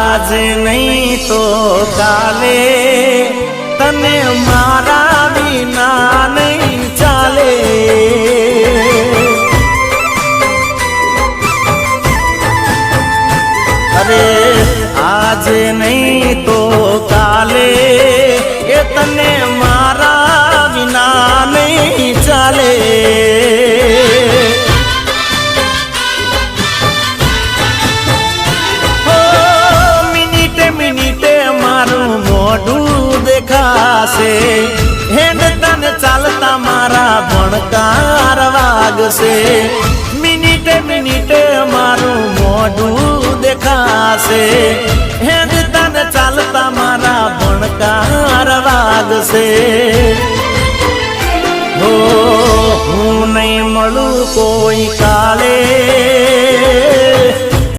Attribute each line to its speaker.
Speaker 1: आज नहीं तो काले तने मारा बिना नहीं चाले। अरे आज नहीं तो काले ये तने मारा बिना नहीं चाले। देखाशे हेड तन चालता मारा भणकार वागशे। मिनिटे मिनिटे मारू मोढू देखाशे हेड तन चालता मारा भणकार वागशे। हो हूँ नहीं मळू कोई काले